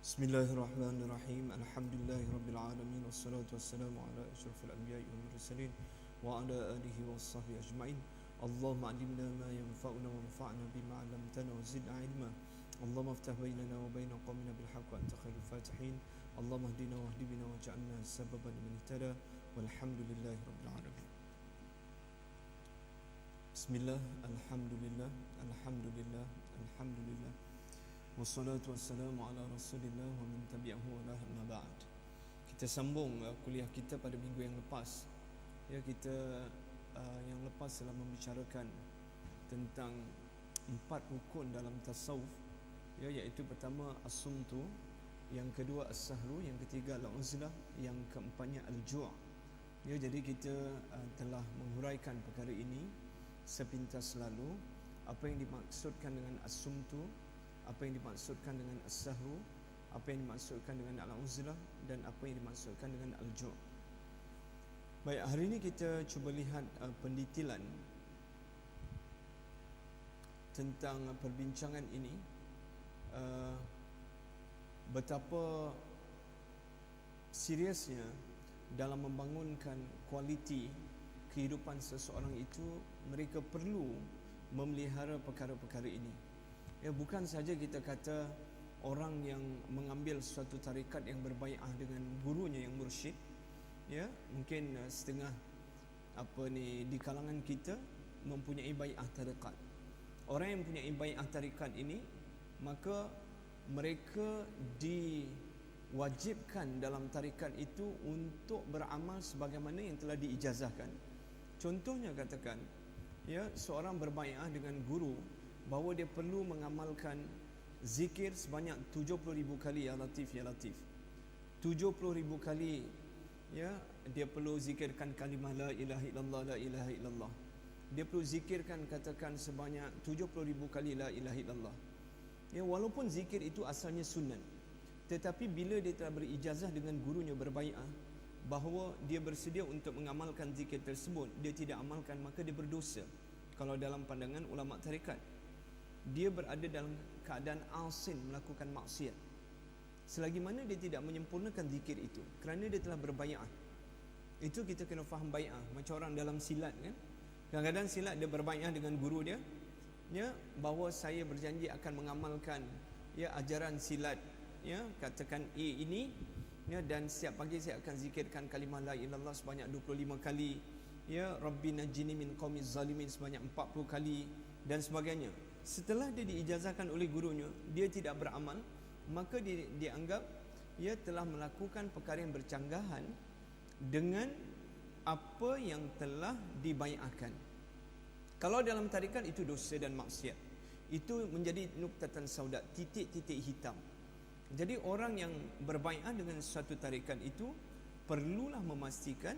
Bismillahirrahmanirrahim. Alhamdulillahirabbil alamin wassalatu wassalamu ala asyrafil anbiya'i wal mursalin wa ala alihi washabbihi ajmain. Allahumma 'allimna ma yanfa'una wanfa'na bima 'allamtana wa zidna 'ilma. Allahumma iftah bainana wa baina qaumina bil haqq wa anta khairul fatihin. Allahumma hdina wahdi bina waj'alna sababan liman ihtada walhamdulillahirabbil alamin. Bismillah, alhamdulillah, alhamdulillah, alhamdulillah. Wassalatu wassalamu ala rasulillah wa man tabi'ahu wa la amma ba'd. Kita sambung kuliah kita pada minggu yang lepas. Ya, kita yang lepas telah membicarakan tentang 4 rukun dalam tasawuf, ya, iaitu pertama as-sumtu, yang kedua as-sahru, yang ketiga al-uzlah, yang keempatnya al-ju'. Ya, jadi kita telah menguraikan perkara ini sepintas lalu, apa yang dimaksudkan dengan as-sumtu, apa yang dimaksudkan dengan as-sahru, apa yang dimaksudkan dengan al-uzlah, dan apa yang dimaksudkan dengan al-ju'. Baik, hari ini kita cuba lihat pendetilan tentang perbincangan ini, betapa seriusnya dalam membangunkan kualiti kehidupan seseorang itu, mereka perlu memelihara perkara-perkara ini. Ya, bukan saja kita kata orang yang mengambil suatu tarikat yang berbai'ah dengan gurunya yang mursyid, ya, mungkin setengah di kalangan kita mempunyai bai'ah tarikat. Orang yang mempunyai bai'ah tarikat ini, maka mereka diwajibkan dalam tarikat itu untuk beramal sebagaimana yang telah diijazahkan. Contohnya katakan, ya, seorang berbai'ah dengan guru bahawa dia perlu mengamalkan zikir sebanyak 70,000 kali ya latif ya latif. 70,000 kali, ya, dia perlu zikirkan kalimah la ilaha illallah la ilaha illallah. Dia perlu zikirkan, katakan, sebanyak 70,000 kali la ilaha illallah. Ya, walaupun zikir itu asalnya sunnah, tetapi bila dia telah berijazah dengan gurunya berbai'ah bahawa dia bersedia untuk mengamalkan zikir tersebut, dia tidak amalkan, maka dia berdosa. Kalau dalam pandangan ulama tarikat, dia berada dalam keadaan asin, melakukan maksiat, selagi mana dia tidak menyempurnakan zikir itu, kerana dia telah berbai'ah. Itu kita kena faham bai'ah. Macam orang dalam silat, kan, kadang-kadang silat dia berbai'ah dengan guru dia, ya, bahawa saya berjanji akan mengamalkan, ya, ajaran silat, ya, katakan A ini, ya, dan setiap pagi saya akan zikirkan kalimah la ilaha illallah sebanyak 25 kali, ya, Rabbi najini min qaumiz zalimin sebanyak 40 kali, dan sebagainya. Setelah dia diijazahkan oleh gurunya, dia tidak beramal, maka dia dianggap, ia telah melakukan perkara yang bercanggahan dengan apa yang telah dibai'ahkan. Kalau dalam tarikat itu dosa dan maksiat, itu menjadi nuktatan sauda, titik-titik hitam. Jadi orang yang berbai'ah dengan suatu tarikat itu perlulah memastikan,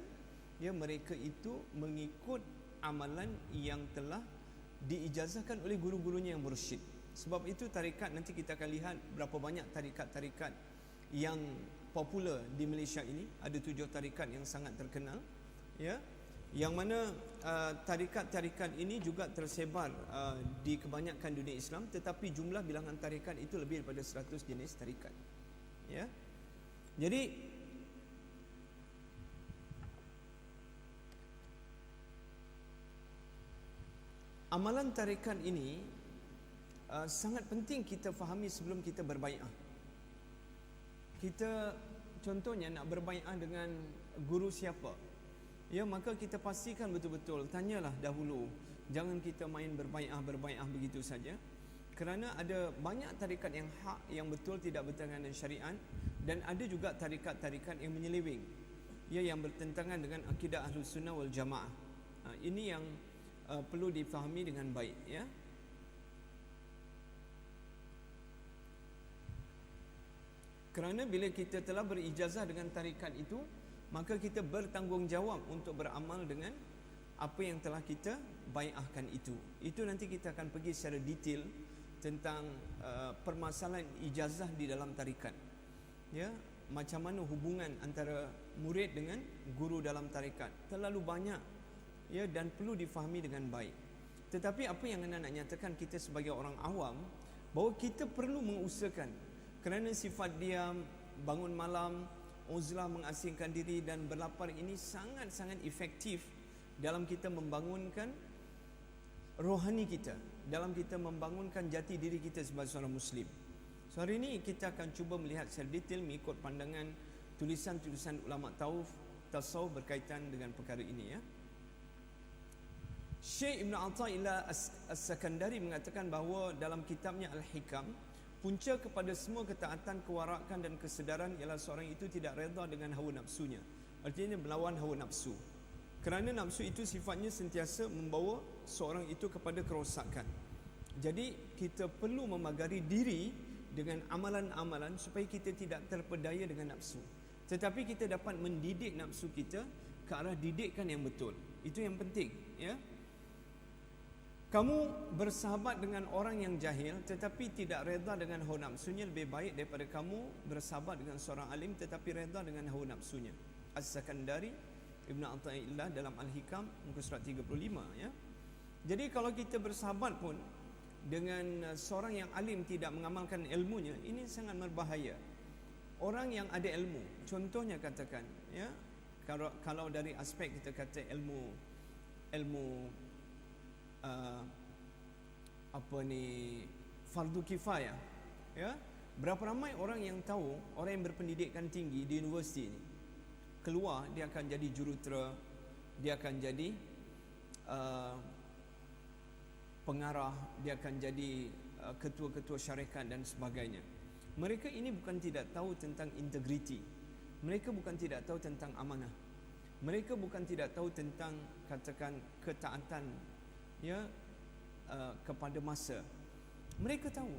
ya, mereka itu mengikut amalan yang telah diijazahkan oleh guru-gurunya yang mursyid. Sebab itu tarikat, nanti kita akan lihat berapa banyak tarikat-tarikat yang popular di Malaysia ini. Ada 7 tarikat yang sangat terkenal, ya, yang mana tarikat-tarikat ini juga tersebar di kebanyakan dunia Islam, tetapi jumlah bilangan tarikat itu lebih daripada 100 jenis tarikat, ya. Jadi amalan tarikat ini sangat penting kita fahami sebelum kita berbai'ah. Kita contohnya nak berbai'ah dengan guru siapa, ya, maka kita pastikan betul-betul, tanyalah dahulu. Jangan kita main berbai'ah begitu saja, kerana ada banyak tarikat yang hak, yang betul, tidak bertentangan dengan syariat, dan ada juga tarikat-tarikat yang menyeleweng, ya, yang bertentangan dengan akidah Ahlus Sunnah wal Jamaah. Ini yang perlu difahami dengan baik, ya. Kerana bila kita telah berijazah dengan tarikat itu, maka kita bertanggungjawab untuk beramal dengan apa yang telah kita bai'ahkan itu. Itu nanti kita akan pergi secara detail tentang permasalahan ijazah di dalam tarikat, ya, macam mana hubungan antara murid dengan guru dalam tarikat. Terlalu banyak, ya, dan perlu difahami dengan baik. Tetapi apa yang anda nak nyatakan kita sebagai orang awam, bahawa kita perlu mengusahakan Kerana sifat dia bangun malam, uzlah, mengasingkan diri dan berlapar ini sangat-sangat efektif dalam kita membangunkan rohani kita, dalam kita membangunkan jati diri kita sebagai seorang Muslim. So hari ini kita akan cuba melihat secara detail mengikut pandangan tulisan-tulisan ulama tasawuf berkaitan dengan perkara ini ya. Syekh Ibn Athaillah As-Sakandari mengatakan bahawa dalam kitabnya Al-Hikam, punca kepada semua ketaatan, kewarakan dan kesedaran ialah seorang itu tidak redha dengan hawa nafsunya. Artinya melawan hawa nafsu. Kerana nafsu itu sifatnya sentiasa membawa seorang itu kepada kerosakan. Jadi kita perlu memagari diri dengan amalan-amalan supaya kita tidak terpedaya dengan nafsu. Tetapi kita dapat mendidik nafsu kita ke arah didikan yang betul. Itu yang penting ya. Kamu bersahabat dengan orang yang jahil tetapi tidak redha dengan hawa nafsunya lebih baik daripada kamu bersahabat dengan seorang alim tetapi redha dengan hawa nafsunya. As-Sakandari Ibn Athaillah dalam Al-Hikam muka surat 35 ya. Jadi kalau kita bersahabat pun dengan seorang yang alim tidak mengamalkan ilmunya, ini sangat berbahaya. Orang yang ada ilmu, contohnya katakan ya, kalau dari aspek kita kata ilmu fardu kifayah ya, berapa ramai orang yang tahu, orang yang berpendidikan tinggi di universiti ini keluar dia akan jadi jurutera, dia akan jadi pengarah, dia akan jadi ketua-ketua syarikat dan sebagainya. Mereka ini bukan tidak tahu tentang integriti, mereka bukan tidak tahu tentang amanah, mereka bukan tidak tahu tentang katakan ketaatan ya kepada masa. Mereka tahu,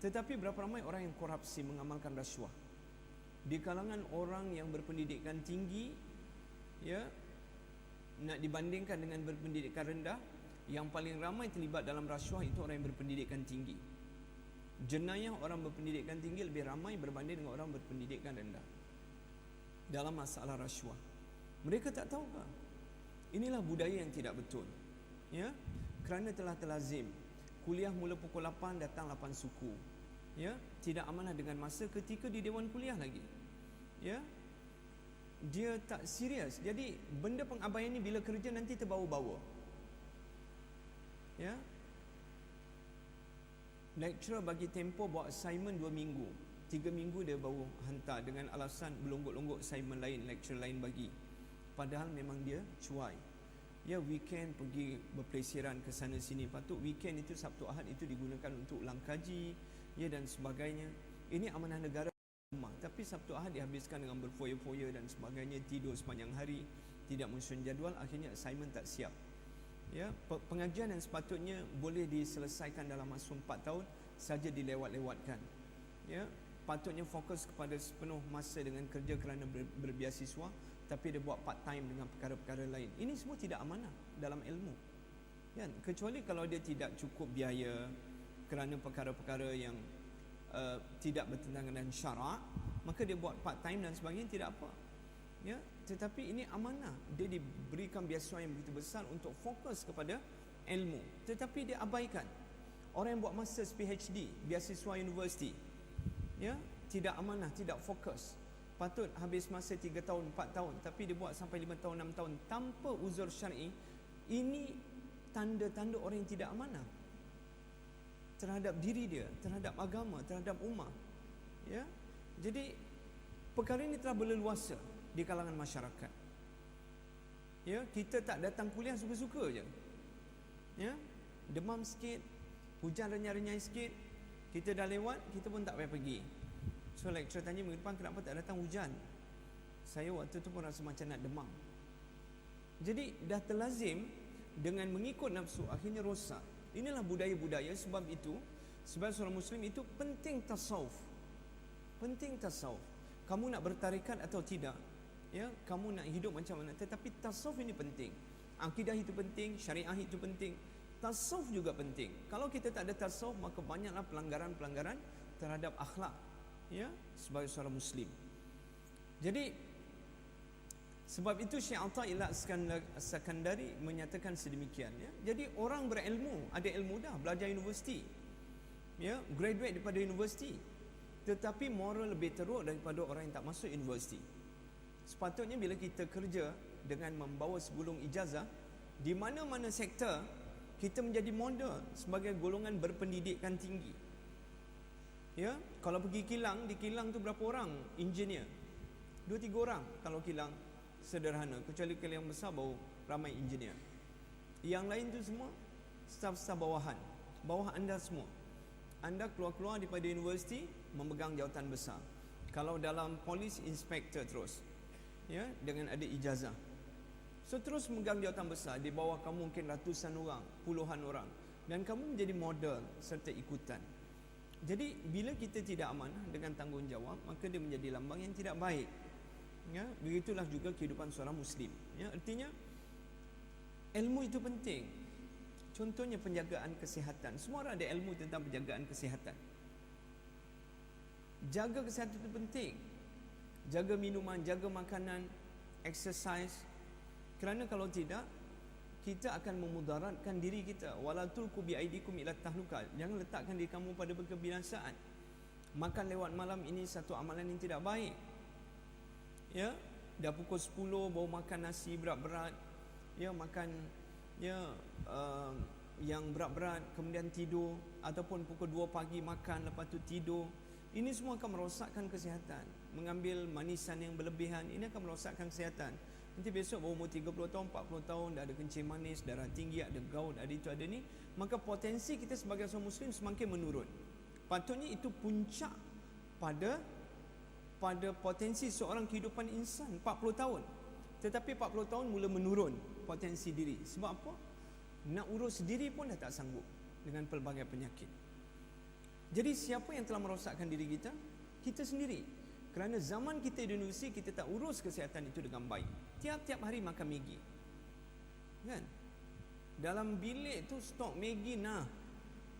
tetapi berapa ramai orang yang korupsi, mengamalkan rasuah. Di kalangan orang yang berpendidikan tinggi ya, nak dibandingkan dengan berpendidikan rendah, yang paling ramai terlibat dalam rasuah itu orang yang berpendidikan tinggi. Jenayah orang berpendidikan tinggi lebih ramai berbanding dengan orang berpendidikan rendah dalam masalah rasuah. Mereka tak tahu ke? Inilah budaya yang tidak betul ya. Kerana telah terlazim kuliah mula pukul 8 datang 8 suku ya, tidak amanah dengan masa ketika di dewan kuliah lagi ya, dia tak serius. Jadi benda pengabaian ni bila kerja nanti terbawa-bawa ya. Lecturer bagi tempoh buat assignment 2 minggu, 3 minggu dia baru hantar dengan alasan belonggok-longgok assignment lain, lecturer lain bagi, padahal memang dia cuai ya. Weekend pergi berpelesiran ke sana sini, patut weekend itu Sabtu Ahad itu digunakan untuk ulang kaji ya dan sebagainya. Ini amanah negara rumah, tapi Sabtu Ahad dihabiskan dengan berfoya-foya dan sebagainya, tidur sepanjang hari, tidak menyusun jadual, akhirnya assignment tak siap ya. Pengajian yang sepatutnya boleh diselesaikan dalam masa 4 tahun saja dilewat-lewatkan ya. Patutnya fokus kepada sepenuh masa dengan kerja kerana berbiasiswa, tapi dia buat part time dengan perkara-perkara lain. Ini semua tidak amanah dalam ilmu kan? Kecuali kalau dia tidak cukup biaya kerana perkara-perkara yang tidak bertentangan dengan syarak, maka dia buat part time dan sebagainya, tidak apa ya. Tetapi ini amanah, dia diberikan beasiswa yang begitu besar untuk fokus kepada ilmu, tetapi dia abaikan. Orang yang buat masters PhD, beasiswa universiti ya, tidak amanah, tidak fokus. Patut habis masa 3 tahun, 4 tahun, tapi dia buat sampai 5 tahun, 6 tahun tanpa uzur syar'i. Ini tanda-tanda orang yang tidak amanah terhadap diri dia, terhadap agama, terhadap ummah ya. Jadi perkara ini telah berleluasa di kalangan masyarakat ya. Kita tak datang kuliah suka-suka je ya. Demam sikit, hujan renyai-renyai sikit, kita dah lewat, kita pun tak payah pergi. So lecturer tanya minggu depan kenapa tak datang, hujan. Saya waktu tu pun rasa macam nak demam. Jadi dah terlazim dengan mengikut nafsu, akhirnya rosak. Inilah budaya-budaya. Sebab itu sebagai seorang Muslim itu penting tasawuf. Penting tasawuf. Kamu nak bertarikat atau tidak ya, kamu nak hidup macam mana, tetapi tasawuf ini penting. Akidah itu penting, syariah itu penting, tasawuf juga penting. Kalau kita tak ada tasawuf, maka banyaklah pelanggaran-pelanggaran terhadap akhlak ya sebagai seorang Muslim. Jadi sebab itu Syekh Athaillah As-Sakandari menyatakan sedemikian ya. Jadi orang berilmu, ada ilmu dah, belajar universiti ya, graduate daripada universiti tetapi moral lebih teruk daripada orang yang tak masuk universiti. Sepatutnya bila kita kerja dengan membawa segulung ijazah, di mana-mana sektor kita menjadi model sebagai golongan berpendidikan tinggi. Ya, kalau pergi kilang, di kilang tu berapa orang engineer? 2-3 orang kalau kilang sederhana, kecuali kilang besar baru ramai engineer. Yang lain tu semua staf-staf bawahan, bawah anda semua. Anda keluar-keluar daripada universiti memegang jawatan besar. Kalau dalam polis, inspektor terus, ya, dengan ada ijazah. So terus memegang jawatan besar. Di bawah kamu mungkin ratusan orang, puluhan orang, dan kamu menjadi model serta ikutan. Jadi bila kita tidak amanah dengan tanggungjawab, maka dia menjadi lambang yang tidak baik. Ya, begitulah juga kehidupan seorang Muslim. Ya, artinya ilmu itu penting. Contohnya penjagaan kesihatan. Semua orang ada ilmu tentang penjagaan kesihatan. Jaga kesihatan itu penting. Jaga minuman, jaga makanan, exercise. Kerana kalau tidak, kita akan memudaratkan diri kita. Wala tulqu bi aidikum ila tahluka. Jangan letakkan diri kamu pada kebinasaan. Makan lewat malam ini satu amalan yang tidak baik. Ya, dah pukul 10 baru makan nasi berat-berat. Ya, makan yang berat-berat, kemudian tidur, ataupun pukul 2 pagi makan lepas tu tidur. Ini semua akan merosakkan kesihatan. Mengambil manisan yang berlebihan, ini akan merosakkan kesihatan. Nanti besok berumur 30 tahun, 40 tahun, dah ada kencing manis, darah tinggi, ada gout, ada itu, ada ni, maka potensi kita sebagai seorang Muslim semakin menurun. Patutnya itu puncak pada potensi seorang kehidupan insan 40 tahun. Tetapi 40 tahun mula menurun potensi diri. Sebab apa? Nak urus diri pun dah tak sanggup dengan pelbagai penyakit. Jadi siapa yang telah merosakkan diri kita? Kita sendiri. Kerana zaman kita di Indonesia, kita tak urus kesihatan itu dengan baik. Tiap-tiap hari makan Maggi, kan? Dalam bilik tu stok Maggi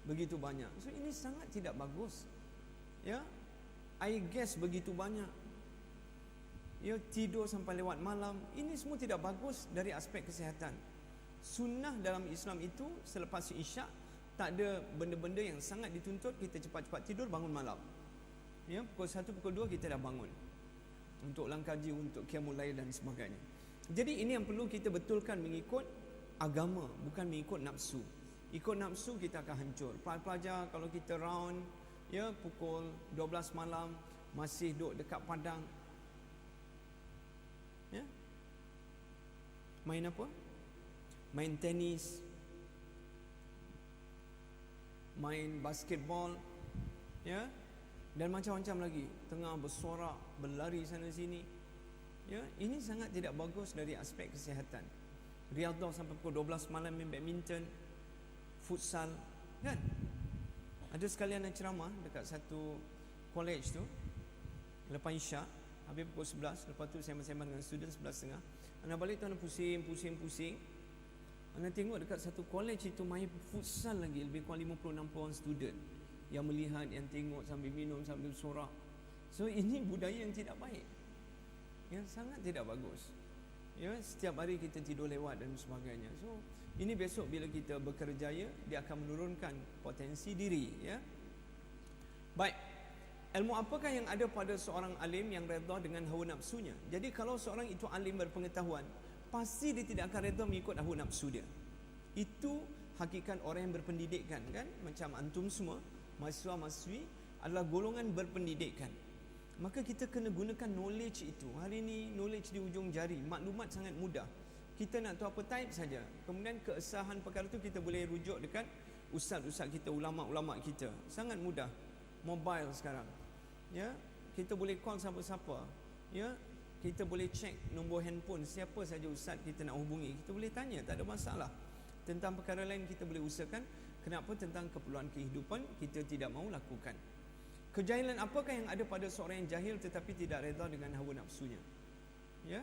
begitu banyak. So ini sangat tidak bagus. Ya, air gas begitu banyak. Ya, tidur sampai lewat malam. Ini semua tidak bagus dari aspek kesihatan. Sunnah dalam Islam itu selepas isyak tak ada benda-benda yang sangat dituntut kita cepat-cepat tidur, bangun malam. Ya, pukul 1, pukul 2 kita dah bangun untuk ulang kaji, untuk qiyamul lail dan sebagainya. Jadi ini yang perlu kita betulkan, mengikut agama, bukan mengikut nafsu. Ikut nafsu kita akan hancur. Pelajar kalau kita round, ya, pukul 12 malam masih duduk dekat padang, ya, main apa? Main tenis, main basketball, ya, dan macam-macam lagi. Tengah bersorak, berlari sana sini. Ya, ini sangat tidak bagus dari aspek kesihatan. Riadah sampai pukul 12 malam main badminton, futsal, kan? Ada sekali anak ceramah dekat satu college tu, lepas isyak, habis pukul 11, lepas tu sembang-sembang dengan student 11.30. Anak balik tu anak pusing. Anak tengok dekat satu college itu main futsal lagi, lebih kurang 50-60 orang student yang melihat, yang tengok sambil minum, sambil sorak. So ini budaya yang tidak baik, ya, sangat tidak bagus. Ya, setiap hari kita tidur lewat dan sebagainya. So ini besok bila kita bekerjaya, dia akan menurunkan potensi diri, ya. Baik, ilmu apakah yang ada pada seorang alim yang redha dengan hawa nafsunya? Jadi kalau seorang itu alim berpengetahuan, pasti dia tidak akan redha mengikut hawa nafsu dia. Itu hakikat orang yang berpendidikan, kan? Macam antum semua, mahasiswa-mahasiswi adalah golongan berpendidikan. Maka kita kena gunakan knowledge itu. Hari ini knowledge di ujung jari, maklumat sangat mudah. Kita nak tahu apa type saja. Kemudian keesahan perkara itu kita boleh rujuk dekat ustaz-ustaz kita, ulama-ulama kita. Sangat mudah. Mobile sekarang, ya, kita boleh call siapa-siapa, ya, kita boleh cek nombor handphone siapa saja ustaz kita nak hubungi. Kita boleh tanya, tak ada masalah. Tentang perkara lain kita boleh usahakan. Kenapa? Tentang keperluan kehidupan kita tidak mahu lakukan. Kejahilan apakah yang ada pada seorang yang jahil tetapi tidak redha dengan hawa nafsunya? Ya.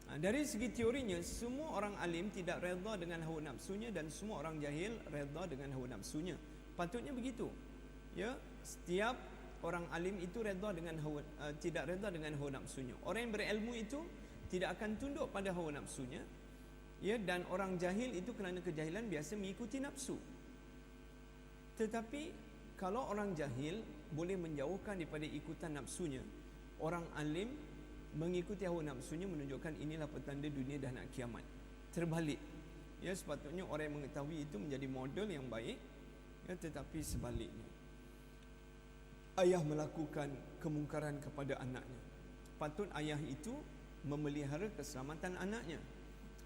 Dari segi teorinya, semua orang alim tidak redha dengan hawa nafsunya dan semua orang jahil redha dengan hawa nafsunya. Patutnya begitu. Ya, setiap orang alim itu redha dengan tidak redha dengan hawa nafsunya. Orang yang berilmu itu tidak akan tunduk pada hawa nafsunya. Ya, dan orang jahil itu kerana kejahilan biasa mengikuti nafsu. Tetapi kalau orang jahil boleh menjauhkan daripada ikutan nafsunya. Orang alim mengikuti hawa nafsunya menunjukkan inilah petanda dunia dah nak kiamat. Terbalik. Ya, sepatutnya orang yang mengetahui itu menjadi model yang baik, ya, tetapi sebaliknya. Ayah melakukan kemungkaran kepada anaknya, patut ayah itu memelihara keselamatan anaknya.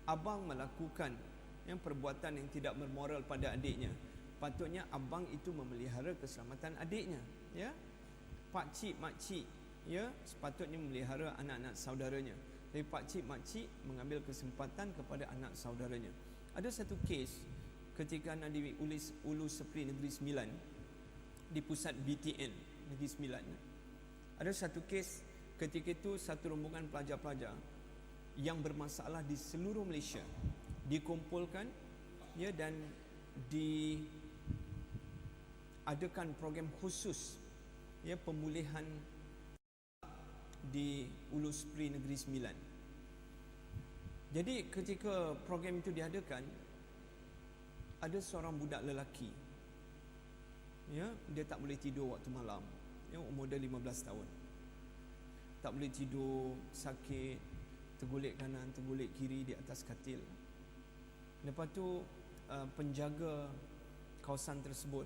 Abang melakukan yang perbuatan yang tidak bermoral pada adiknya, patutnya abang itu memelihara keselamatan adiknya. Ya, pakcik makcik, ya, sepatutnya memelihara anak-anak saudaranya. Tapi pakcik makcik mengambil kesempatan kepada anak saudaranya. Ada satu kes ketika anak di Ulu Sepri Negeri Sembilan, di pusat BTN Negeri Sembilan. Ada satu kes ketika itu satu rombongan pelajar-pelajar yang bermasalah di seluruh Malaysia dikumpulkan, ya, dan diadakan program khusus, ya, pemulihan di Ulu Sepri Negeri Sembilan. Jadi ketika program itu diadakan, ada seorang budak lelaki, ya, dia tak boleh tidur waktu malam, ya, umur dia 15 tahun. Tak boleh tidur, sakit, tergolek kanan, tergolek kiri di atas katil. Lepas tu penjaga kawasan tersebut,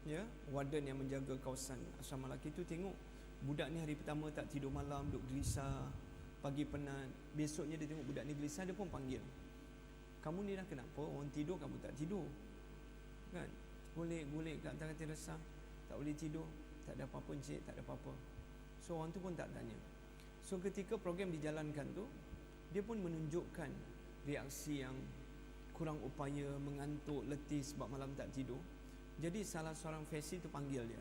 ya, warden yang menjaga kawasan asrama lelaki tu tengok budak ni hari pertama tak tidur malam, duk gelisah, pagi penat. Besoknya dia tengok budak ni gelisah, dia pun panggil, kamu ni dah kenapa? Orang tidur kamu tak tidur, kan? Golek-golek kat atas katil resah, tak boleh tidur. Tak ada apa-apa encik, tak ada apa-apa. So orang tu pun tak tanya. So ketika program dijalankan tu, dia pun menunjukkan reaksi yang kurang upaya, mengantuk, letih sebab malam tak tidur. Jadi salah seorang fasil tu panggil dia,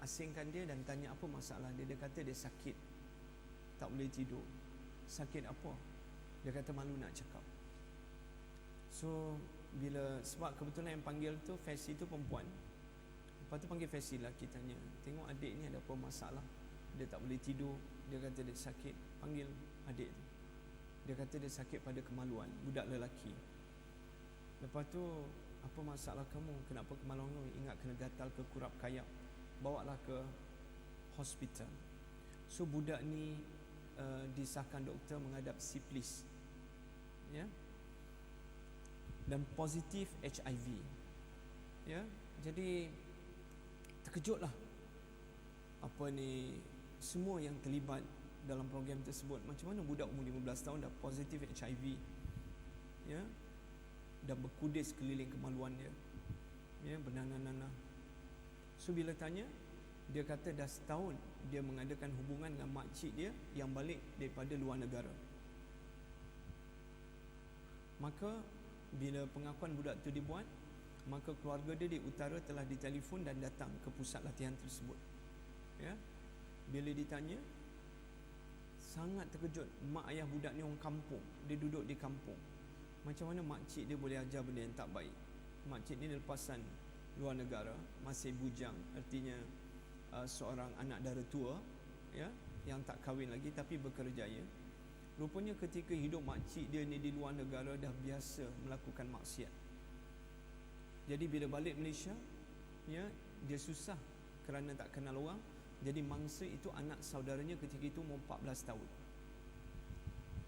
asingkan dia dan tanya apa masalah dia. Dia kata dia sakit, tak boleh tidur. Sakit apa? Dia kata malu nak cakap. So sebab kebetulan yang panggil tu fasil tu perempuan, lepas tu panggil fasil lelaki, tanya, tengok adik ni ada apa masalah, dia tak boleh tidur, dia kata dia sakit. Panggil adik tu, dia kata dia sakit pada kemaluan, budak lelaki. Lepas tu, apa masalah kamu? Kenapa kemaluan kamu? Ingat kena gatal ke kurap kayak, bawalah ke hospital. So budak ni disahkan doktor menghadap siflis, ya, dan positif HIV, ya. Jadi terkejutlah apa ni semua yang terlibat dalam program tersebut. Macam mana budak umur 15 tahun dah positif HIV, ya, dan berkudis keliling kemaluan dia, ya, bernanah-nanah. So bila tanya, dia kata dah setahun dia mengadakan hubungan dengan makcik dia yang balik daripada luar negara. Maka bila pengakuan budak tu dibuat, maka keluarga dia di utara telah ditelefon dan datang ke pusat latihan tersebut, ya. Bila ditanya, sangat terkejut. Mak ayah budak ni orang kampung, dia duduk di kampung. Macam mana makcik dia boleh ajar benda yang tak baik? Makcik ni lepasan luar negara, masih bujang, artinya seorang anak dara tua, ya, yang tak kahwin lagi tapi berkerjaya. Rupanya ketika hidup makcik dia ni di luar negara dah biasa melakukan maksiat. Jadi bila balik Malaysia, ya, dia susah kerana tak kenal orang. Jadi mangsa itu anak saudaranya ketika itu umur 14 tahun.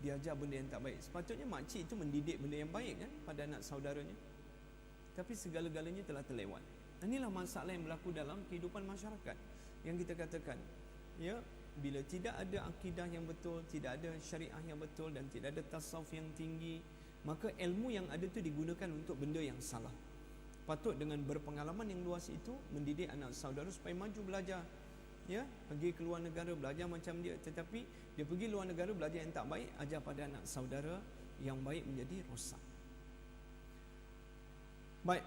Diajar benda yang tak baik. Sepatutnya makcik itu mendidik benda yang baik, kan, pada anak saudaranya. Tapi segala-galanya telah terlewat. Inilah masalah yang berlaku dalam kehidupan masyarakat. Yang kita katakan, ya, bila tidak ada akidah yang betul, tidak ada syariah yang betul dan tidak ada tasawuf yang tinggi, maka ilmu yang ada itu digunakan untuk benda yang salah. Patut dengan berpengalaman yang luas itu mendidik anak saudara supaya maju belajar, ya, pergi ke luar negara belajar macam dia. Tetapi dia pergi luar negara belajar yang tak baik, ajar pada anak saudara yang baik menjadi rosak. Baik.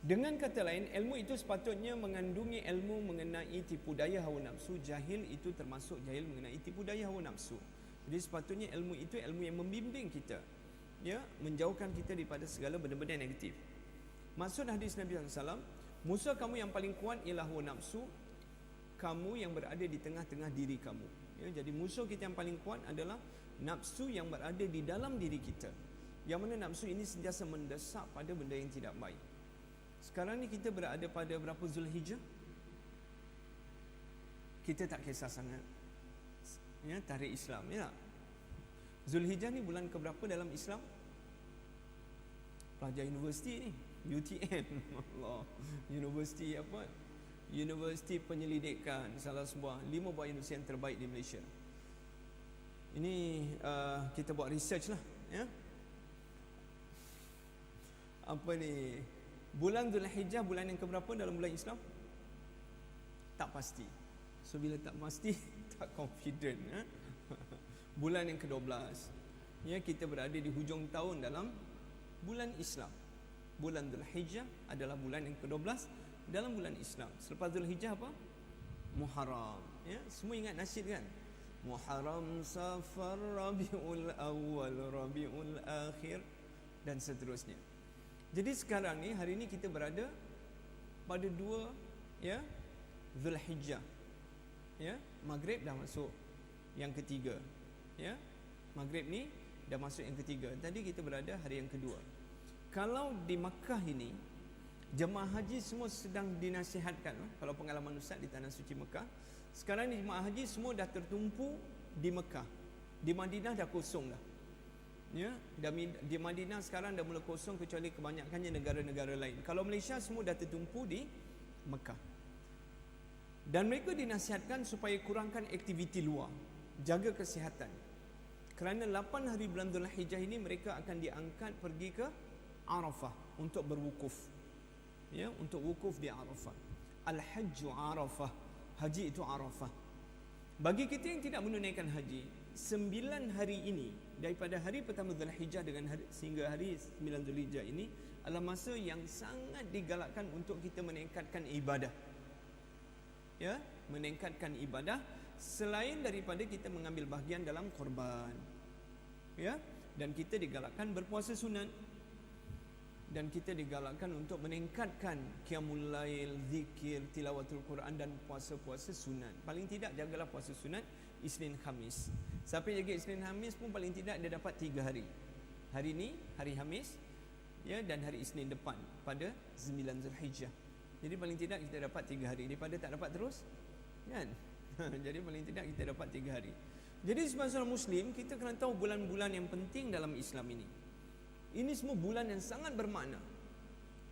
Dengan kata lain, ilmu itu sepatutnya mengandungi ilmu mengenai tipu daya hawa nafsu. Jahil itu termasuk jahil mengenai tipu daya hawa nafsu. Jadi sepatutnya ilmu itu ilmu yang membimbing kita, ya, menjauhkan kita daripada segala benda-benda yang negatif. Maksud hadis Nabi SAW, musuh kamu yang paling kuat ialah hawa nafsu, kamu yang berada di tengah-tengah diri kamu, ya. Jadi musuh kita yang paling kuat adalah nafsu yang berada di dalam diri kita, yang mana nafsu ini sentiasa mendesak pada benda yang tidak baik. Sekarang ni kita berada pada berapa Zulhijjah? Kita tak kisah sangat, ya, tarikh Islam, ya. Zulhijjah ni bulan keberapa dalam Islam? Pelajar universiti ni, UTM. Allah, universiti apa? Universiti Penyelidikan, salah sebuah 5 buah universiti yang terbaik di Malaysia. Ini kita buat research lah, ya. Apa ni? Bulan Zulhijjah bulan yang keberapa dalam bulan Islam? Tak pasti. So bila tak pasti, tak confident, ya. Bulan yang ke-12. Ya, kita berada di hujung tahun dalam bulan Islam. Bulan Zulhijjah adalah bulan yang ke-12 dalam bulan Islam. Selepas Zulhijjah apa? Muharram, ya. Semua ingat nasyid kan? Muharram, Safar, Rabiul Awal, Rabiul Akhir, dan seterusnya. Jadi sekarang ni, hari ni kita berada pada 2, ya, Zulhijjah. Ya, Maghrib dah masuk yang ketiga. Ya, Maghrib ni dah masuk yang ketiga. Tadi kita berada hari yang kedua. Kalau di Makkah ini, jemaah haji semua sedang dinasihatkan. Kalau pengalaman Ustaz di Tanah Suci Mekah, sekarang ni jemaah haji semua dah tertumpu di Mekah. Di Madinah dah kosong dah. Ya, di Madinah sekarang dah mula kosong, kecuali kebanyakannya negara-negara lain. Kalau Malaysia semua dah tertumpu di Mekah. Dan mereka dinasihatkan supaya kurangkan aktiviti luar, jaga kesihatan. Kerana 8 hari bulan Zulhijjah ini mereka akan diangkat pergi ke Arafah untuk berwukuf. Ya, untuk wukuf di Arafah. Al-Hajju Arafah. Haji itu Arafah. Bagi kita yang tidak menunaikan haji, 9 hari ini daripada hari pertama Zulhijjah sehingga hari 9 Zulhijjah ini adalah masa yang sangat digalakkan untuk kita meningkatkan ibadah. Ya, meningkatkan ibadah selain daripada kita mengambil bahagian dalam korban. Ya, dan kita digalakkan berpuasa sunat. Dan kita digalakkan untuk meningkatkan qiyamul lail, zikir, tilawatul Quran dan puasa-puasa sunat. Paling tidak jagalah puasa sunat Isnin Khamis. Siapa jaga Isnin Khamis pun paling tidak dia dapat 3 hari. Hari ni hari Khamis, ya, dan hari Isnin depan pada 9 Zulhijjah. Jadi paling tidak kita dapat 3 hari daripada tak dapat terus, kan? Jadi paling tidak kita dapat 3 hari. Jadi sebagai seorang Muslim, kita kena tahu bulan-bulan yang penting dalam Islam ini. Ini semua bulan yang sangat bermakna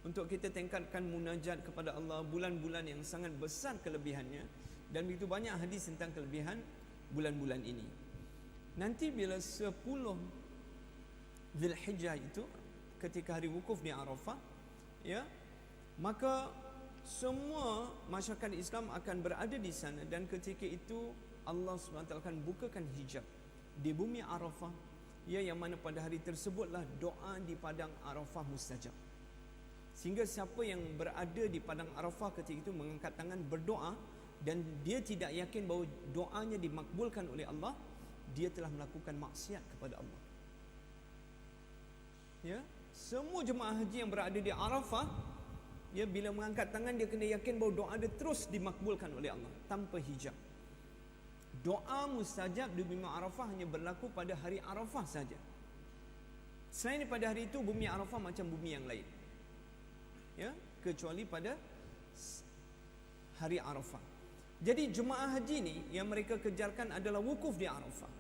untuk kita tingkatkan munajat kepada Allah. Bulan-bulan yang sangat besar kelebihannya, dan begitu banyak hadis tentang kelebihan bulan-bulan ini. Nanti bila 10 Zulhijjah itu, ketika hari wukuf di Arafah, ya, maka semua masyarakat Islam akan berada di sana, dan ketika itu Allah SWT akan bukakan hijab di bumi Arafah, ya, yang mana pada hari tersebutlah doa di padang Arafah mustajab. Sehingga siapa yang berada di padang Arafah ketika itu mengangkat tangan berdoa dan dia tidak yakin bahawa doanya dimakbulkan oleh Allah, dia telah melakukan maksiat kepada Allah. Ya, semua jemaah haji yang berada di Arafah, ya, bila mengangkat tangan dia kena yakin bahawa doa dia terus dimakbulkan oleh Allah tanpa hijab. Doa mustajab di bumi Arafah hanya berlaku pada hari Arafah saja. Selain daripada hari itu, bumi Arafah macam bumi yang lain, ya, kecuali pada hari Arafah. Jadi jemaah haji ni yang mereka kejarkan adalah wukuf di Arafah,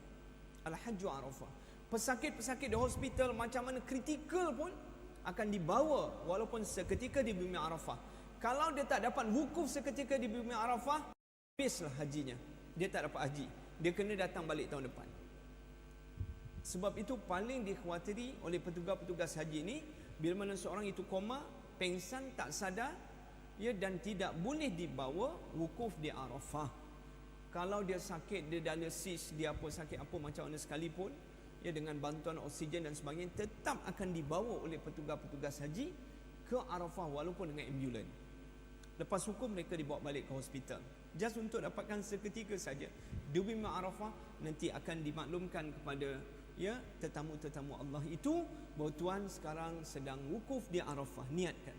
Al-Hajju Arafah. Pesakit-pesakit di hospital macam mana kritikal pun akan dibawa walaupun seketika di bumi Arafah. Kalau dia tak dapat wukuf seketika di bumi Arafah, habislah hajinya. Dia tak dapat haji, dia kena datang balik tahun depan. Sebab itu paling dikhawatiri oleh petugas-petugas haji ini, bila mana seorang itu koma, pengsan, tak sadar, ya, dan tidak boleh dibawa wukuf di Arafah. Kalau dia sakit, dia dialisis, dia apa sakit apa macam mana sekalipun, ya, dengan bantuan oksigen dan sebagainya, tetap akan dibawa oleh petugas-petugas haji ke Arafah walaupun dengan ambulan. Lepas hukum mereka dibawa balik ke hospital, just untuk dapatkan seketika saja di bumi Arafah. Nanti akan dimaklumkan kepada, ya, tetamu-tetamu Allah itu bahawa Tuhan sekarang sedang wukuf di Arafah. Niatkan,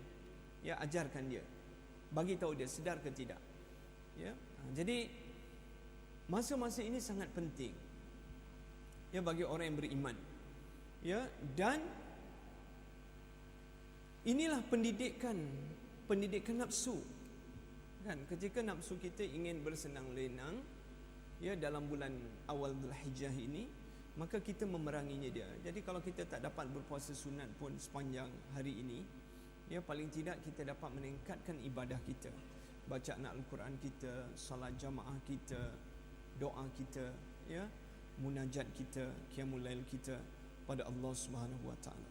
ya, ajarkan dia, bagi tahu dia sedar ke tidak, ya. Jadi masa-masa ini sangat penting, ya, bagi orang yang beriman, ya. Dan inilah pendidikan pendidikan nafsu. Kan ketika nafsu kita ingin bersenang lenang ya dalam bulan awal Dzulhijjah ini, maka kita memeranginya dia. Jadi kalau kita tak dapat berpuasa sunat pun sepanjang hari ini, ya paling tidak kita dapat meningkatkan ibadah kita, bacaan Al-Quran kita, salat jamaah kita, doa kita, ya, munajat kita, qiyamul lail kita pada Allah Subhanahu wa taala.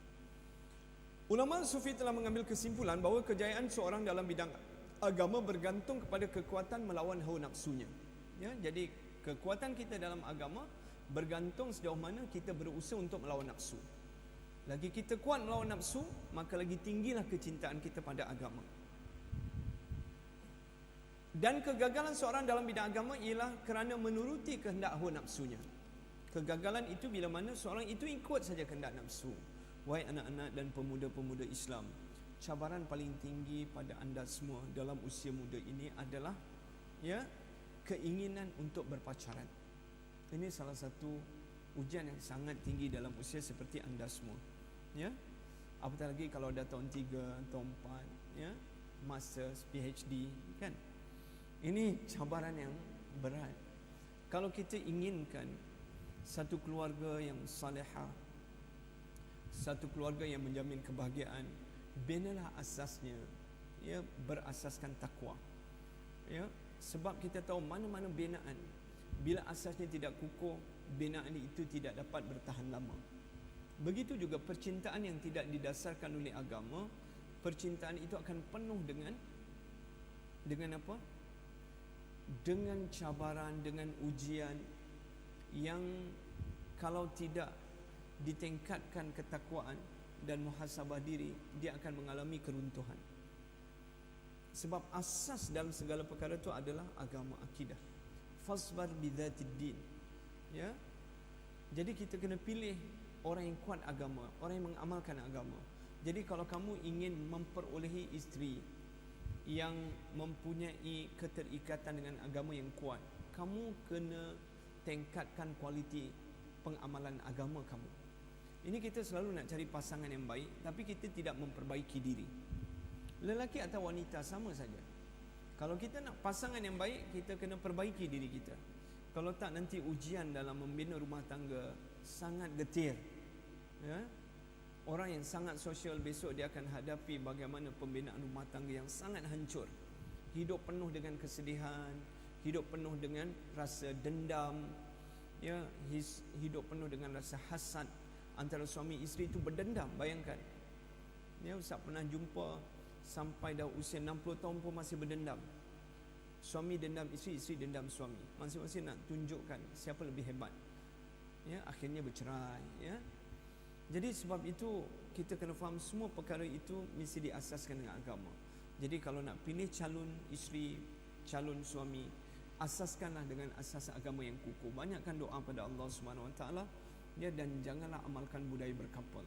Ulama sufi telah mengambil kesimpulan bahawa kejayaan seorang dalam bidang agama bergantung kepada kekuatan melawan hawa nafsunya. Ya, jadi kekuatan kita dalam agama bergantung sejauh mana kita berusaha untuk melawan nafsu. Lagi kita kuat melawan nafsu, maka lagi tinggilah kecintaan kita pada agama. Dan kegagalan seorang dalam bidang agama ialah kerana menuruti kehendak hawa nafsunya. Kegagalan itu bila mana seorang itu ikut saja kehendak nafsu. Wahai anak-anak dan pemuda-pemuda Islam, cabaran paling tinggi pada anda semua dalam usia muda ini adalah ya keinginan untuk berpacaran. Ini salah satu ujian yang sangat tinggi dalam usia seperti anda semua. Ya. Apatah lagi kalau dah tahun 3, tahun 4, ya, masters, PhD, kan. Ini cabaran yang berat. Kalau kita inginkan satu keluarga yang salihah, satu keluarga yang menjamin kebahagiaan, binalah asasnya, ya, berasaskan takwa. Ya, sebab kita tahu mana-mana binaan, bila asasnya tidak kukuh, binaan itu tidak dapat bertahan lama. Begitu juga percintaan yang tidak didasarkan oleh agama, percintaan itu akan penuh dengan apa? Dengan cabaran, dengan ujian yang kalau tidak ditingkatkan ketakwaan dan muhasabah diri, dia akan mengalami keruntuhan. Sebab asas dalam segala perkara itu adalah agama, akidah. Fasbar bidzatid din. Ya. Jadi kita kena pilih orang yang kuat agama, orang yang mengamalkan agama. Jadi kalau kamu ingin memperolehi isteri yang mempunyai keterikatan dengan agama yang kuat, kamu kena tingkatkan kualiti pengamalan agama kamu. Ini kita selalu nak cari pasangan yang baik, tapi kita tidak memperbaiki diri. Lelaki atau wanita sama saja. Kalau kita nak pasangan yang baik, kita kena perbaiki diri kita. Kalau tak, nanti ujian dalam membina rumah tangga sangat getir. Ya? Orang yang sangat sosial besok dia akan hadapi bagaimana pembinaan rumah tangga yang sangat hancur. Hidup penuh dengan kesedihan, hidup penuh dengan rasa dendam, ya, hidup penuh dengan rasa hasad. Antara suami isteri itu berdendam, bayangkan. Ya, Ustaz pernah jumpa sampai dah usia 60 tahun pun masih berdendam. Suami dendam isteri, isteri dendam suami. Masing-masing nak tunjukkan siapa lebih hebat. Ya, akhirnya bercerai, ya. Jadi sebab itu kita kena faham semua perkara itu mesti diasaskan dengan agama. Jadi kalau nak pilih calon isteri, calon suami, asaskanlah dengan asas agama yang kukuh. Banyakkan doa pada Allah Subhanahu Wa Taala, ya, dan janganlah amalkan budaya berkapal.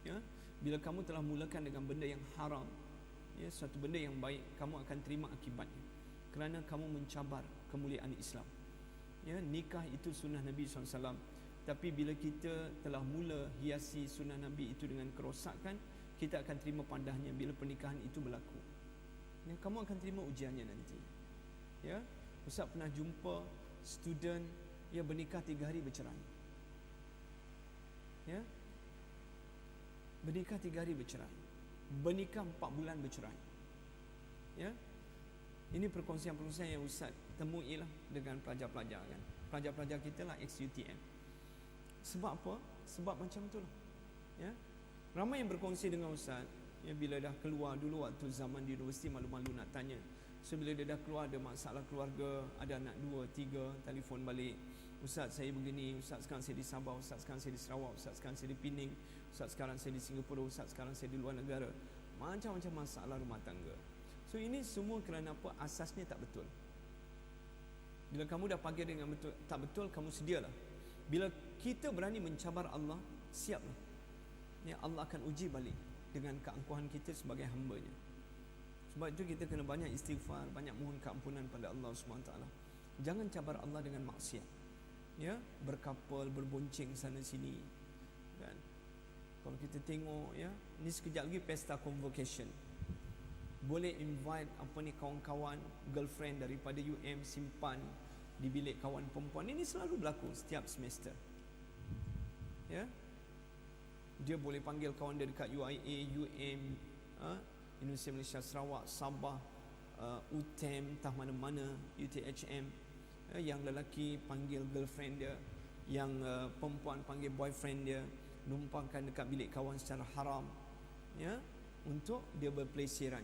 Ya, bila kamu telah mulakan dengan benda yang haram, ya, suatu benda yang baik, kamu akan terima akibatnya. Kerana kamu mencabar kemuliaan Islam. Ya, nikah itu sunnah Nabi SAW. Tapi bila kita telah mula hiasi sunnah Nabi itu dengan kerosakan, kita akan terima pandahnya bila pernikahan itu berlaku. Ya, kamu akan terima ujiannya nanti. Ya, Ustaz pernah jumpa student yang bernikah 3 hari bercerai. Ya, bernikah 3 hari bercerai, bernikah 4 bulan bercerai. Ya, ini perkongsian-perkongsian yang Ustaz temuilah dengan pelajar-pelajar, kan. Pelajar-pelajar kita lah ex-UTM. Sebab apa? Sebab macam itulah. Ya, ramai yang berkongsi dengan Ustaz, ya, bila dah keluar dulu waktu zaman di universiti, malu-malu nak tanya. So bila dia dah keluar ada masalah keluarga, ada anak 2, 3, telefon balik. Ustaz saya begini, Ustaz sekarang saya di Sabah, Ustaz sekarang saya di Sarawak, Ustaz sekarang saya di Pening, Ustaz sekarang saya di Singapura, Ustaz sekarang saya di luar negara. Macam-macam masalah rumah tangga. So ini semua kerana apa? Asasnya tak betul. Bila kamu dah pakai dengan betul, tak betul, kamu sedialah. Bila kita berani mencabar Allah, siaplah. Ya, Allah akan uji balik dengan keangkuhan kita sebagai hamba-Nya. Sebab itu kita kena banyak istighfar, banyak mohon keampunan pada Allah SWT. Jangan cabar Allah dengan maksiat. Ya, berkapal, berbonceng sana sini. Kan? Kalau kita tengok, ya, ni sekejap lagi pesta convocation. boleh invite kawan-kawan, girlfriend daripada simpan di bilik kawan perempuan. Ini selalu berlaku setiap semester. Ya. Dia boleh panggil kawan dia dekat UIA, Universiti Malaysia Sarawak, Sabah, UTM, entah mana-mana, UTHM. Yang lelaki panggil girlfriend dia, yang perempuan panggil boyfriend dia, numpangkan dekat bilik kawan secara haram, ya, untuk dia berpelesiran,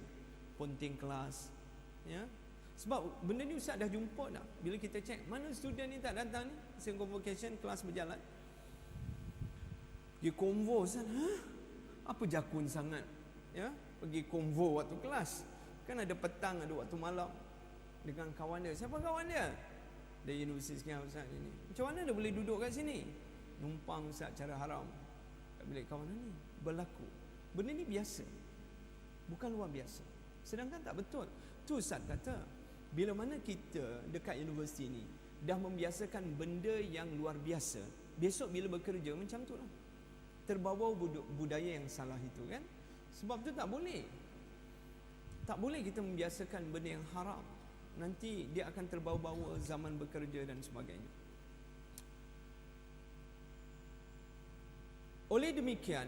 ponting kelas, ya. Sebab benda ni Ustaz dah jumpa dah. Bila kita cek, mana student ni tak datang ni, same convocation, kelas berjalan, pergi konvo Ustaz. Apa jakun sangat, ya, pergi konvo waktu kelas. Kan ada petang, ada waktu malam dengan kawan dia. Siapa kawan dia? Dari universiti sekian Ustaz ni. Macam mana dia boleh duduk kat sini? Numpang Ustaz cara haram kat bilik kawan ni. Berlaku. Benda ni biasa, bukan luar biasa. Sedangkan tak betul. Tu Ustaz kata, bila mana kita dekat universiti ni dah membiasakan benda yang luar biasa, besok bila bekerja macam tu lah, terbawa budaya yang salah itu, kan. Sebab tu tak boleh kita membiasakan benda yang haram. Nanti dia akan terbawa-bawa zaman bekerja dan sebagainya. Oleh demikian,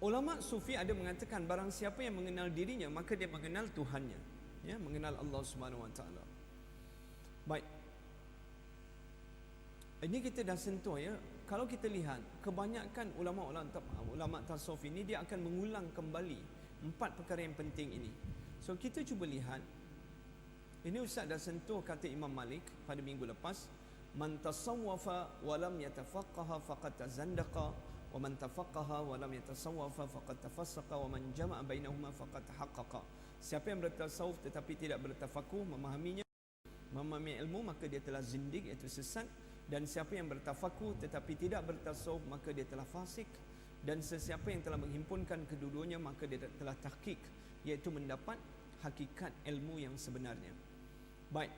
ulama sufi ada mengatakan, barang siapa yang mengenal dirinya, maka dia mengenal Tuhannya, ya, mengenal Allah Subhanahu Wa Taala. Baik, ini kita dah sentuh, ya. Kalau kita lihat, kebanyakan ulama tasawuf ini, dia akan mengulang kembali 4 perkara yang penting ini. So kita cuba lihat. Ini Ustaz dah sentuh kata Imam Malik pada minggu lepas, man tasawwafa wa lam yatafaqqaha faqad tazandaqa, wa man tafaqqaha wa lam yatasawwafa faqad tafassaqa, wa man jama'a bainahuma faqad tahaqqaqa. Siapa yang bertasawuf tetapi tidak bertafakuh, memahami ilmu, maka dia telah zindik, iaitu sesat. Dan siapa yang bertafakuh tetapi tidak bertasawuf, maka dia telah fasik. Dan sesiapa yang telah menghimpunkan kedua-duanya, maka dia telah tahqiq, iaitu mendapat hakikat ilmu yang sebenarnya. Baik,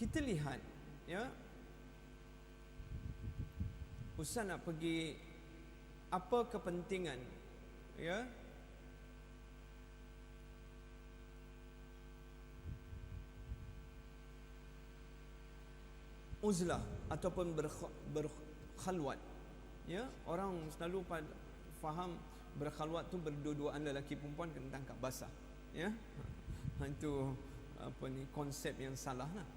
kita lihat, ya, Ustaz nak pergi apa kepentingan, ya, uzlah ataupun berkhalwat, ya. Orang selalu faham berkhalwat tu berdua-duaan lelaki perempuan kena tangkap basah, ya. Itu konsep yang salah lah.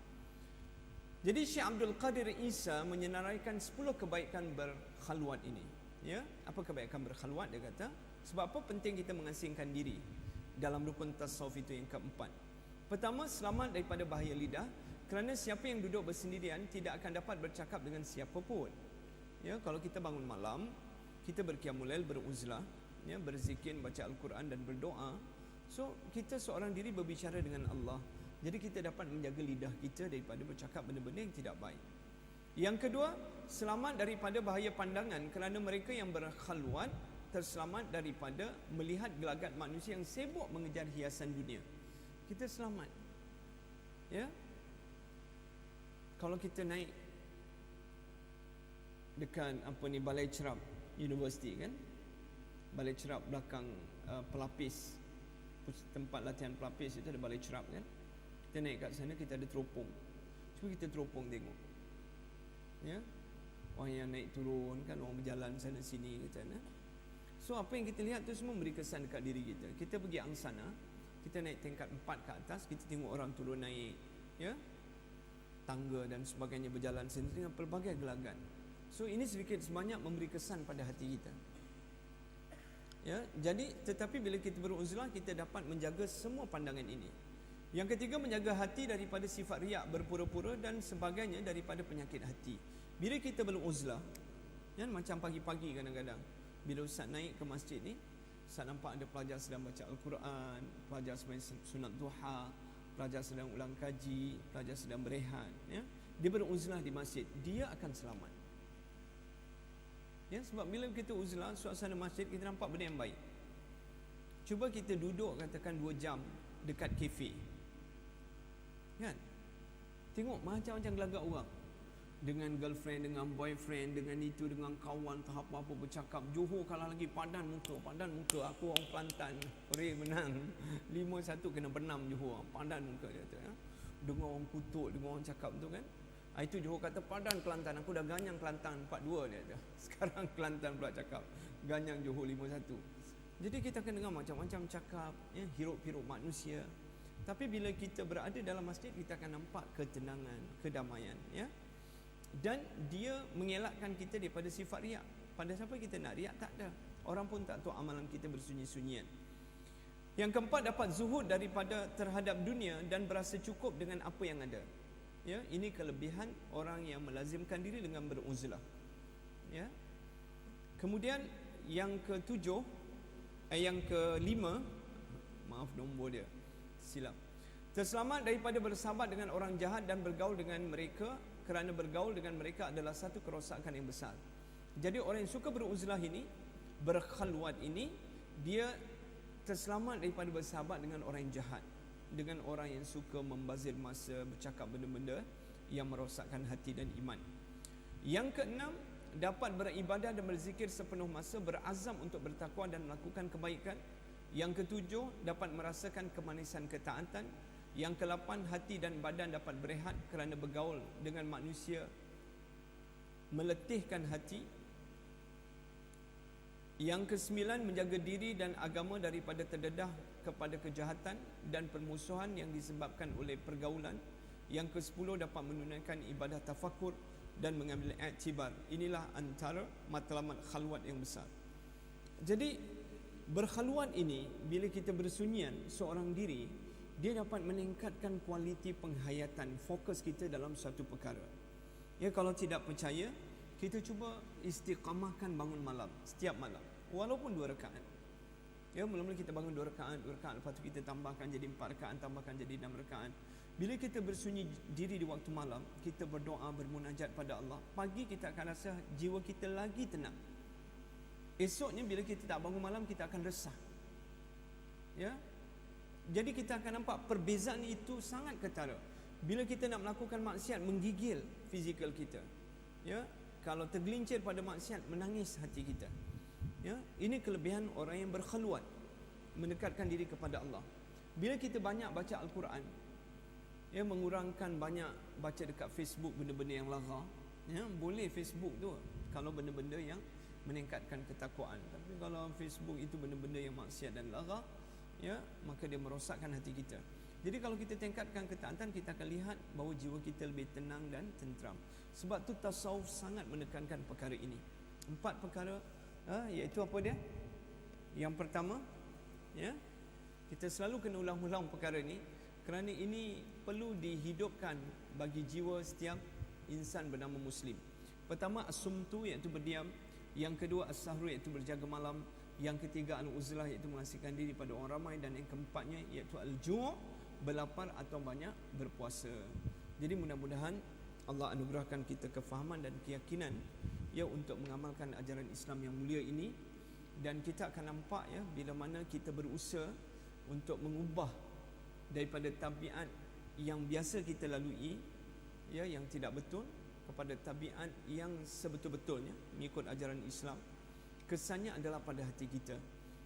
Jadi Syekh Abdul Qadir Isa menyenaraikan 10 kebaikan berkhalwat ini, ya. Apa kebaikan berkhalwat? Dia kata, sebab apa penting kita mengasingkan diri dalam rukun tasawuf itu yang keempat. Pertama, selamat daripada bahaya lidah, kerana siapa yang duduk bersendirian tidak akan dapat bercakap dengan siapa pun. Ya, kalau kita bangun malam, kita berqiyamul lail, beruzlah, ya, berzikir, baca Al-Quran dan berdoa. So, kita seorang diri berbicara dengan Allah. Jadi kita dapat menjaga lidah kita daripada bercakap benda-benda yang tidak baik. Yang kedua, selamat daripada bahaya pandangan, kerana mereka yang berkhalwat terselamat daripada melihat gelagat manusia yang sibuk mengejar hiasan dunia. Kita selamat. Ya. Kalau kita naik dekat Balai Cerap Universiti, kan, Balai Cerap belakang pelapis, tempat latihan pelapis itu ada balai cerap, kan. Kita naik kat sana, kita ada teropong. Cuba kita teropong tengok, ya, orang yang naik turun, kan, orang berjalan sana sini, kita, kan. So apa yang kita lihat tu semua memberi kesan dekat diri kita. Kita pergi angsana, kita naik tingkat 4 ke atas, kita tengok orang turun naik, ya, tangga dan sebagainya, berjalan sendiri dengan pelbagai gelagat. So ini sedikit sebanyak memberi kesan pada hati kita, ya. Jadi tetapi bila kita beruzlah, kita dapat menjaga semua pandangan ini. Yang ketiga, menjaga hati daripada sifat riak, berpura-pura dan sebagainya, daripada penyakit hati. Bila kita beruzlah, ya, macam pagi-pagi kadang-kadang bila Ustaz naik ke masjid ni, Ustaz nampak ada pelajar sedang baca Al-Quran, pelajar sedang sunat duha, pelajar sedang ulang kaji, pelajar sedang berehat, ya. Dia beruzlah di masjid, dia akan selamat. Ya, sebab bila kita uzlah suasana masjid, kita nampak benda yang baik. Cuba kita duduk katakan 2 jam dekat kafe, kan, tengok macam-macam gelagat orang. dengan girlfriend, dengan boyfriend, dengan itu, dengan kawan, tak apa-apa bercakap. Johor kalah lagi, padan muka. Aku orang Kelantan, Ray menang 5-1, kena benam Johor, padan muka dia tu ya. Dengar orang kutuk, dengar orang cakap tu kan. Itu Johor kata padan Kelantan, aku dah ganyang Kelantan 4-2 dia tu. Sekarang Kelantan pula cakap ganyang Johor 5-1. Jadi kita akan dengar macam-macam cakap ya, hiruk-pikuk manusia. Tapi bila kita berada dalam masjid, kita akan nampak ketenangan, kedamaian ya. Dan dia mengelakkan kita daripada sifat riak. Pada siapa kita nak riak, tak ada. Orang pun tak tahu amalan kita bersunyi-sunyian. Yang keempat, dapat zuhud daripada terhadap dunia dan berasa cukup dengan apa yang ada. Ya, ini kelebihan orang yang melazimkan diri dengan beruzlah. Ya. Kemudian yang kelima, maaf nombor dia silap. Terselamat daripada bersahabat dengan orang jahat dan bergaul dengan mereka, kerana bergaul dengan mereka adalah satu kerosakan yang besar. Jadi orang yang suka beruzlah ini, berkhalwat ini, dia terselamat daripada bersahabat dengan orang yang jahat, dengan orang yang suka membazir masa, bercakap benda-benda yang merosakkan hati dan iman. Yang keenam, dapat beribadah dan berzikir sepenuh masa, berazam untuk bertakwa dan melakukan kebaikan. Yang ketujuh, dapat merasakan kemanisan ketaatan. Yang ke-8, hati dan badan dapat berehat kerana bergaul dengan manusia meletihkan hati. Yang ke-9, menjaga diri dan agama daripada terdedah kepada kejahatan dan permusuhan yang disebabkan oleh pergaulan. Yang ke-10, dapat menunaikan ibadah tafakur dan mengambil iktibar. Inilah antara matlamat khalwat yang besar. Jadi berkhalwat ini, bila kita bersunyian seorang diri, dia dapat meningkatkan kualiti penghayatan, fokus kita dalam satu perkara. Ya, kalau tidak percaya, kita cuba istiqamahkan bangun malam setiap malam, walaupun 2 rakaat. Ya, mula-mula kita bangun 2 rakaat, lepas tu kita tambahkan jadi 4 rakaat, tambahkan jadi 6 rakaat. Bila kita bersunyi diri di waktu malam, kita berdoa, bermunajat pada Allah, pagi kita akan rasa jiwa kita lagi tenang. Esoknya bila kita tak bangun malam, kita akan resah. Ya. Jadi kita akan nampak perbezaan itu sangat ketara. Bila kita nak melakukan maksiat, menggigil fizikal kita. Ya, kalau tergelincir pada maksiat, menangis hati kita. Ya, ini kelebihan orang yang berkhalwat, mendekatkan diri kepada Allah. Bila kita banyak baca Al-Quran, ya, mengurangkan banyak baca dekat Facebook benda-benda yang lara. Ya, boleh Facebook tu kalau benda-benda yang meningkatkan ketakwaan. Tapi kalau Facebook itu benda-benda yang maksiat dan lara, ya, maka dia merosakkan hati kita. Jadi kalau kita tingkatkan ketaatan, kita akan lihat bahawa jiwa kita lebih tenang dan tenteram. Sebab tu tasawuf sangat menekankan perkara ini. 4 perkara, iaitu apa dia? Yang pertama, ya, kita selalu kena ulang-ulang perkara ini kerana ini perlu dihidupkan bagi jiwa setiap insan bernama Muslim. Pertama, as-sumtu, iaitu berdiam. Yang kedua, as-sahru, iaitu berjaga malam. Yang ketiga, al-uzlah, iaitu mengasihkan diri pada orang ramai. Dan yang keempatnya, iaitu al-ju', berlapar atau banyak berpuasa. Jadi mudah-mudahan Allah anugerahkan kita kefahaman dan keyakinan, ya, untuk mengamalkan ajaran Islam yang mulia ini. Dan kita akan nampak, ya, bila mana kita berusaha untuk mengubah daripada tabiat yang biasa kita lalui, ya, yang tidak betul, kepada tabiat yang sebetul-betulnya mengikut ajaran Islam. Kesannya adalah pada hati kita.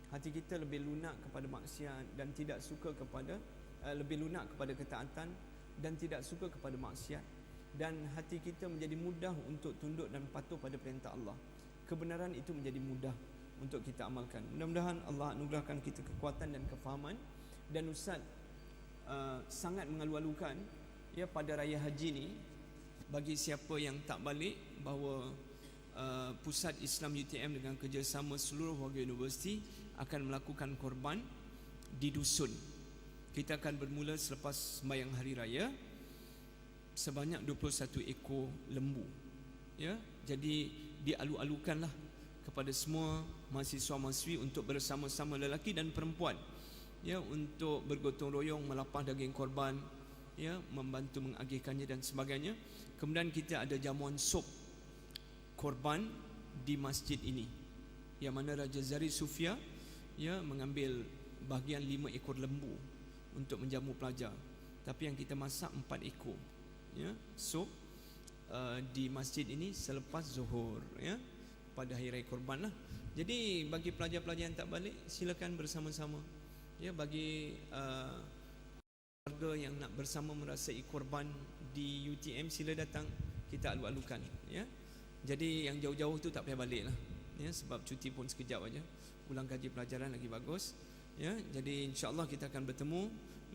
Hati kita lebih lunak kepada maksiat dan tidak suka kepada lebih lunak kepada ketaatan dan tidak suka kepada maksiat. Dan hati kita menjadi mudah untuk tunduk dan patuh pada perintah Allah. Kebenaran itu menjadi mudah untuk kita amalkan. Mudah-mudahan Allah anugerahkan kita kekuatan dan kefahaman. Dan Ustaz sangat mengalu-alukan, ya, pada raya haji ni, bagi siapa yang tak balik, bahawa Pusat Islam UTM dengan kerjasama seluruh warga universiti akan melakukan korban di dusun. Kita akan bermula selepas sembahyang hari raya, sebanyak 21 ekor lembu. Ya, jadi dialu-alukanlah kepada semua mahasiswa-mahasiswi untuk bersama-sama, lelaki dan perempuan, ya, untuk bergotong royong melapah daging korban, ya, membantu mengagihkannya dan sebagainya. Kemudian kita ada jamuan sup korban di masjid ini, yang mana Raja Zari Sufia, ya, mengambil bahagian 5 ekor lembu untuk menjamu pelajar. Tapi yang kita masak 4 ekor, ya, sup. di masjid ini selepas zuhur, ya, pada hari raya Korban lah. Jadi bagi pelajar-pelajar yang tak balik, silakan bersama-sama. Ya, bagi keluarga yang nak bersama merasai korban di UTM, sila datang, kita alu-alukan, ya. Jadi yang jauh-jauh tu tak payah balik lah, ya, sebab cuti pun sekejap aja. Ulang kaji pelajaran lagi bagus, ya. Jadi insya-Allah kita akan bertemu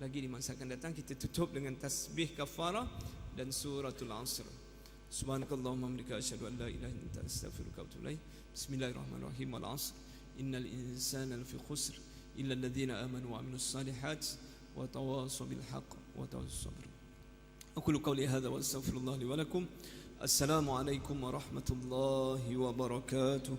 lagi di masa akan datang. Kita tutup dengan tasbih kafarah dan suratul Asr. Subhanakallahumma wa bihamdika asyhadu an la ilaha illa anta astaghfiruka wa atubu ilaik. Bismillahirrahmanirrahim. Wal 'asr innal insana lafi khusr illa alladhina amanu wa 'amilus salihat wa tawassaw bil haqq wa tawassaw bis sabr. Aqulu qawli hadha wa astaghfirullah li wa lakum. Assalamu alaikum warahmatullahi wabarakatuh.